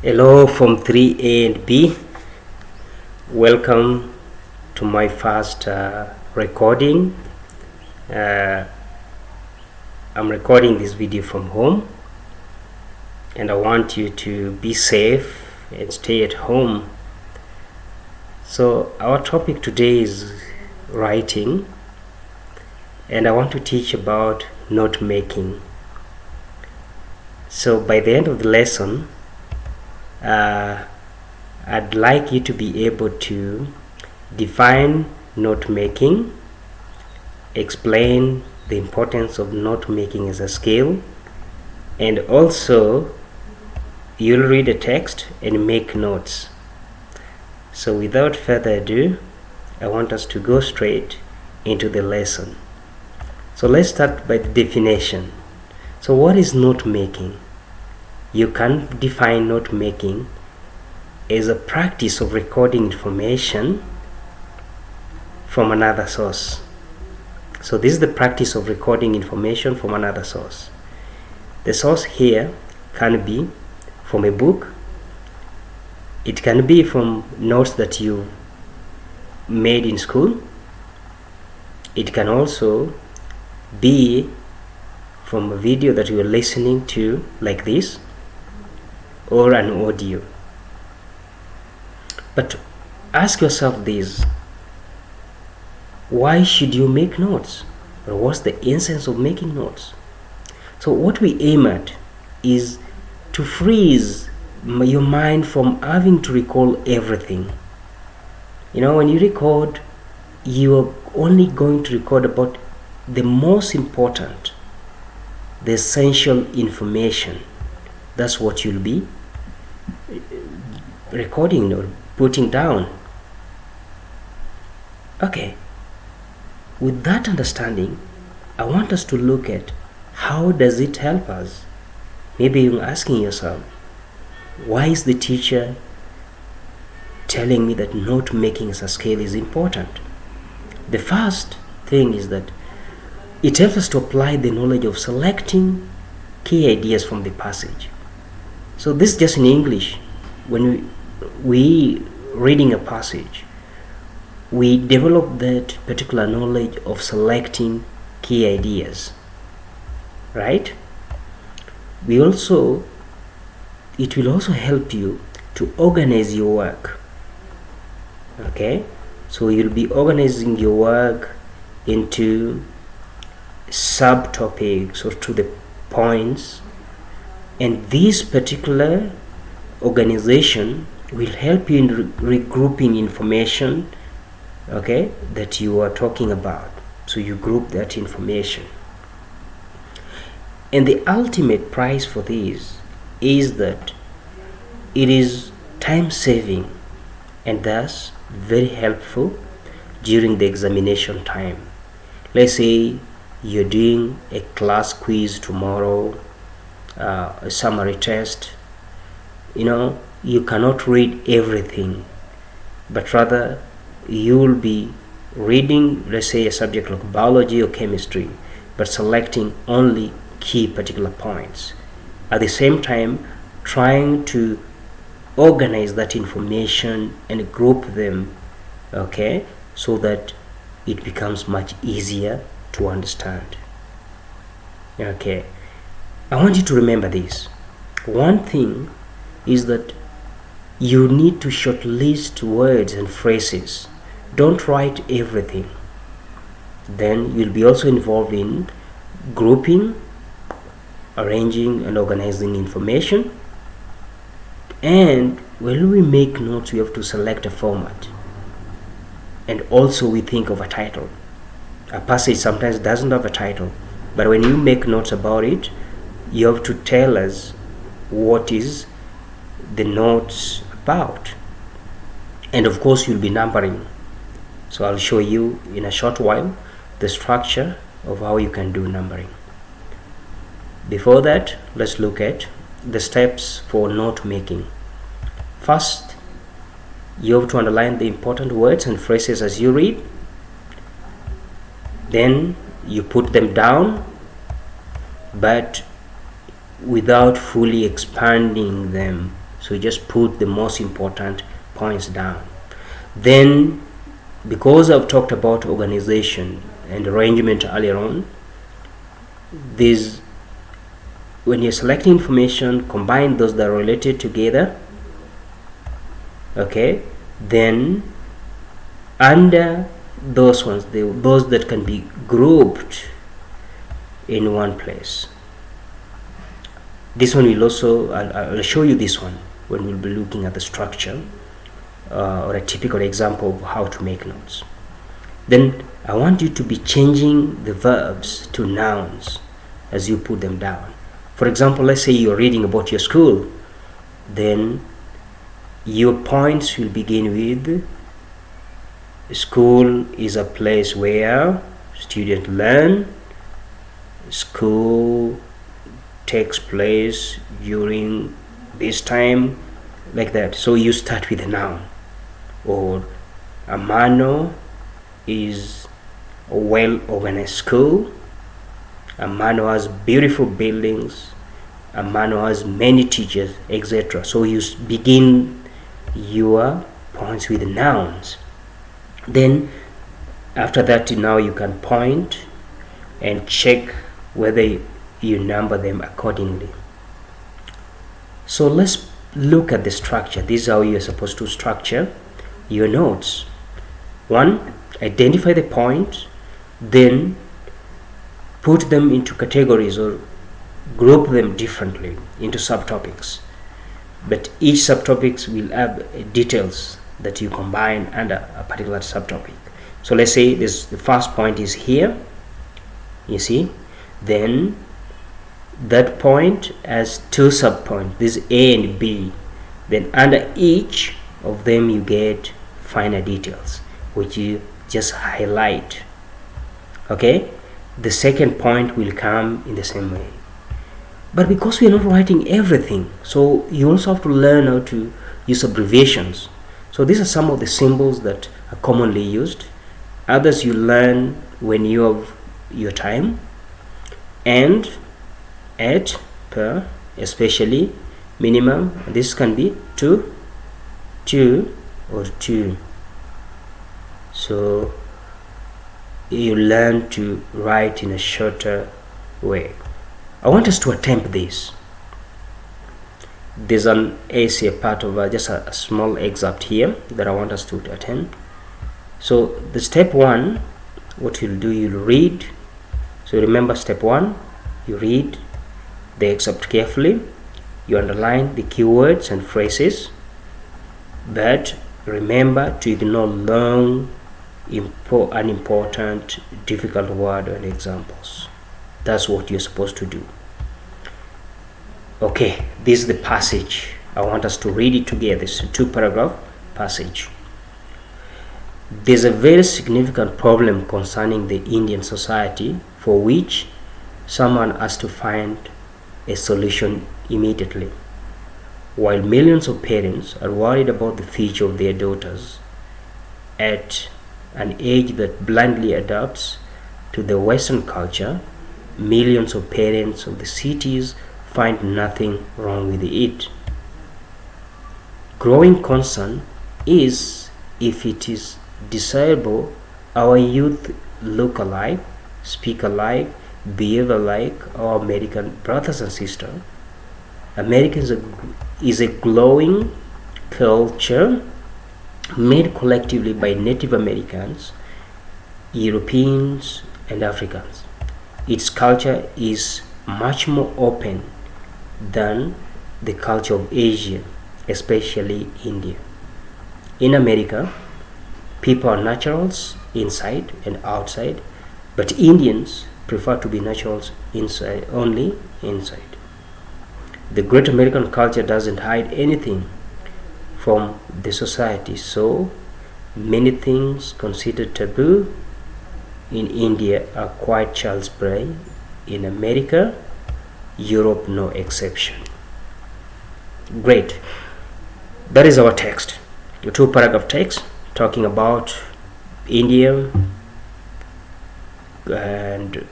Hello Form 3 and B. Welcome to my first recording. I'm recording this video from home, and I want you to be safe and stay at home. So our topic today is writing, and I want to teach about note making. So by the end of the lesson, I'd like you to be able to define note making, explain the importance of note making as a skill, and also you'll read a text and make notes. So without further ado, I want us to go straight into the lesson. So let's start by the definition. So what is note making? You can define note making as a practice of recording information from another source. So this is the practice of recording information from another source. The source here can be from a book. It can be from notes that you made in school. It can also be from a video that you are listening to, like this, or an audio. But ask yourself this: why should you make notes? Or what's the essence of making notes? So what we aim at is to freeze your mind from having to recall everything. When you record, you are only going to record about the most important, the essential information. That's what you'll be recording or putting down. Okay, with that understanding, I want us to look at how does it help us. Maybe you're asking yourself, why is the teacher telling me that note making as a skill is important? The first thing is that it helps us to apply the knowledge of selecting key ideas from the passage. So this is just in English. When we reading a passage, we develop that particular knowledge of selecting key ideas, right? It will also help you to organize your work. Okay, so you'll be organizing your work into subtopics or to the points, and this particular organization will help you in regrouping information, okay, that you are talking about. So you group that information, and the ultimate prize for this is that it is time saving and thus very helpful during the examination time. Let's say you're doing a class quiz tomorrow, a summary test. You cannot read everything, but rather you will be reading, let's say, a subject like biology or chemistry, but selecting only key particular points. At the same time, trying to organize that information and group them, okay, so that it becomes much easier to understand. Okay, I want you to remember this. One thing is that you need to shortlist words and phrases. Don't write everything. Then you'll be also involved in grouping, arranging and organizing information. And when we make notes, we have to select a format, and also we think of a title. A passage sometimes doesn't have a title, but when you make notes about it, you have to tell us what is the notes about. And of course you'll be numbering. So I'll show you in a short while the structure of how you can do numbering. Before that, let's look at the steps for note making. First, you have to underline the important words and phrases as you read. Then you put them down, but without fully expanding them. So so you just put the most important points down. Then, because I've talked about organization and arrangement earlier on, when you're selecting information, combine those that are related together. Okay, then under those ones, those that can be grouped in one place. This one will also, I'll show you this one when we'll be looking at the structure or a typical example of how to make notes. Then I want you to be changing the verbs to nouns as you put them down. For example, let's say you're reading about your school, then your points will begin with: school is a place where students learn. School takes place during this time, like that. So you start with a noun. Or Amano is a well-organized school. Amano has beautiful buildings. Amano has many teachers, etc. So you begin your points with nouns. Then after that, now you can point and check whether you number them accordingly. So let's look at the structure. This is how you're supposed to structure your notes. 1, identify the point, then put them into categories or group them differently into subtopics. But each subtopics will have details that you combine under a particular subtopic. So let's say the first point is here, you see, then that point has 2 subpoints, this is A and B. Then under each of them you get finer details, which you just highlight. Okay, the second point will come in the same way. But because we are not writing everything, so you also have to learn how to use abbreviations. So these are some of the symbols that are commonly used. Others you learn when you have your time. And, at, per, especially, minimum. This can be to, or to. So you learn to write in a shorter way. I want us to attempt this. There's an essay part of just a small excerpt here that I want us to attempt. So the step 1, what you'll do, you'll read. So remember, step 1, you read the excerpt carefully, you underline the keywords and phrases, but remember to ignore long, unimportant, difficult word and examples. That's what you're supposed to do. Okay, this is the passage. I want us to read it together. It's a 2-paragraph passage. There's a very significant problem concerning the Indian society for which someone has to find a solution immediately. While millions of parents are worried about the future of their daughters at an age that blindly adapts to the Western culture, millions of parents of the cities find nothing wrong with it. Growing concern is if it is desirable our youth look alike, speak alike, behave alike our American brothers and sisters. Americans is a glowing culture made collectively by Native Americans, Europeans, and Africans. Its culture is much more open than the culture of Asia, especially India. In America, people are naturals inside and outside, but Indians prefer to be naturals inside, only inside. The great American culture doesn't hide anything from the society, so many things considered taboo in India are quite child's play. In America, Europe no exception. Great. That is our text. A 2-paragraph text talking about India and